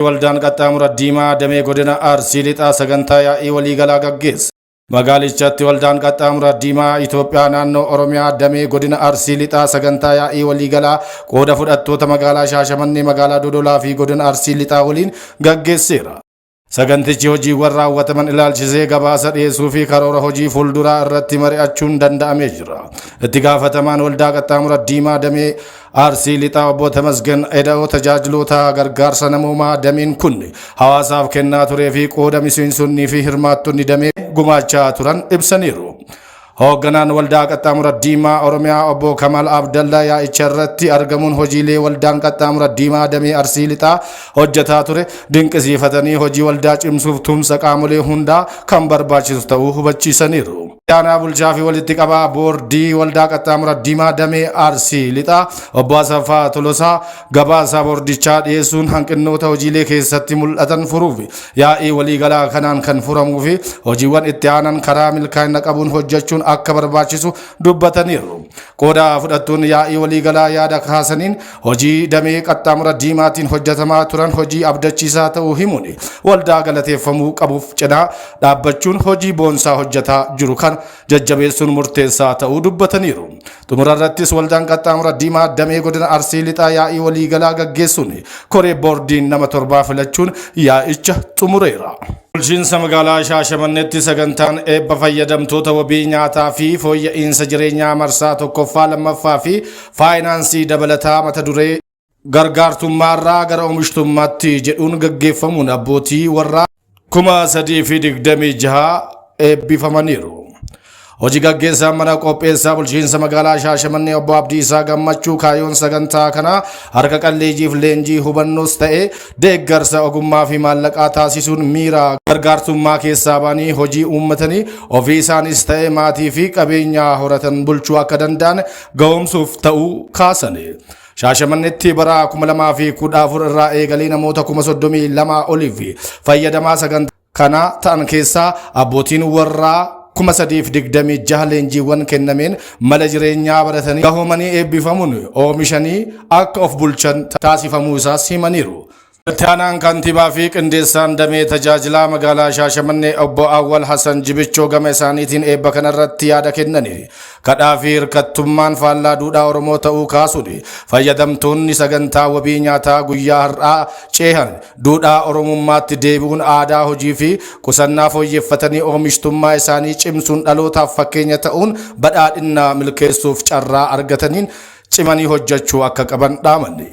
Waldaan qaxxaamura diimaa damee godina Arsii lixaa sagantaa yaa'ii waliigalaa gaggeesse. Magaalichatti waldaan qaxxaamura diimaa Itoophiyaa naannoo Oromiyaa damee godina Arsii lixaa sagantaa yaa'ii waliigalaa qooda fudhattoota magaalaa Shaashamannee, magaalaa Dodolaa fi godina Arsii lixaa waliin gaggeesseera. Sagantichi hojiiwwan raawwataman ilaalchisee gabaasa dhiyeessuu fi karoora hojii fuulduraa irratti mari'achuun danda'amee jira. Itti gaafatamaan waldaa qaxxaamura diimaa damee Arsii lixaa obbo Tamasgen Eda'oo tajaajiloota gargaarsa namoomaa dameen kun hawaasaaf kennaa turee fi qooda miseensonnii fi hirmaattonni damee gumaachaa turan ibsaniiru. Hoogganaan waldaa qaxxaamura diimaa Oromiyaa obbo Kamal Abdallaa yaa'icha irratti argamuun hojiilee waldaan qaxxaamura diimaa damee Arsii lixaa hojjetaa ture dinqisiifatanii hojii waldaa cimsuuf tumsa qaamolee hundaa kan barbaachisu ta'uu hubachiisaniiru. Aanaa bulchaa fi walitti qabaa boordii waldaa qaxxaamura diimaa damee Arsii lixaa obbo Asaffaa Tolosaa gabaasa boordichaa dhiyeessuun hanqinnoota hojiilee keessatti mul'atan furuuf yaa'ii waliigalaa kanaan kan furamuu fi hojiiwwan itti aanan karaa milkaa'ina qabuun hojjechuun akka barbaachisu dubbataniiru. Qooda fudhattoonni yaa'ii waliigalaa yaada kaasaniin hojii damee qaxxaamura diimaatiin hojjetamaa turan hojii abdachiisaa ta'uu himuun waldaa galateeffamuu qabuuf cinaa dhaabbachuun hojii boonsaa hojjetaa jiru kan jajjabeessuun murteessaa ta'uu dubbataniiru. Xumura irrattis waldaan qaxxaamura diimaa damee godina Arsii lixaa yaa'ii waliigalaa gaggeessuun koree boordiin nama 7 filachuun yaa'icha xumureera. Bulchiinsa magaalaa Shaashamanneetti sagantaan eebba fayyadamtoota wabii nyaataa fi fooyya'insa jireenyaa marsaa 1ffaa 2ffaa fi faayinaansii dabalataa mata duree gargaartummaarraa gara oomishtummaatti jedhuun gaggeeffamuun abbootii warraa 326 eebbifamaniiru. Hojii gaggeessaa mana qopheessaa bulchiinsa magaalaa Shaashamannee obbo Abdiisaa Gammachuu kaayyoon sagantaa kana harka qalleeyyiif leenjii hubannoos ta'ee deeggarsa ogummaa fi maallaqaa taasisuun miira gargaartummaa keessaa ba'anii hojii uummatanii ofii isaanis ta'ee maatii fi qabeenyaa horatan bulchuu akka danda'an ga'umsuuf ta'uu kaasane. Shaashamanneetti bara 2014 irraa eegalee namoota 32,000 oliif fayyadamaa sagantaa kana ta'an keessaa abbootiin warraa 326 leenjiiwwan kennameen mala jireenyaa baratanii gahoomanii eebbifamuun oomishanii akka of bulchan taasifamuu isaas himaniiru. Itti aanaan kantiibaa fi qindeessaan damee tajaajilaa magaalaa Shaashamannee obbo Awwal Hassan Jibichoo gama isaaniitiin eebba kanarratti yaada kennanii kadhaa fi hirkattummaan faallaa duudhaa Oromoo ta'uu kaasuun fayyadamtoonni sagantaa wabii nyaataa guyyaa har'aa ceehan duudhaa Oromummaatti deebi'uun aadaa hojii fi qusannaa fooyyeffatanii oomishtummaa isaanii cimsuun dhalootaaf fakkeenya ta'uun badhaadhinaa milkeessuuf carraa argataniin cimanii hojjechuu akka qaban dhaamanne.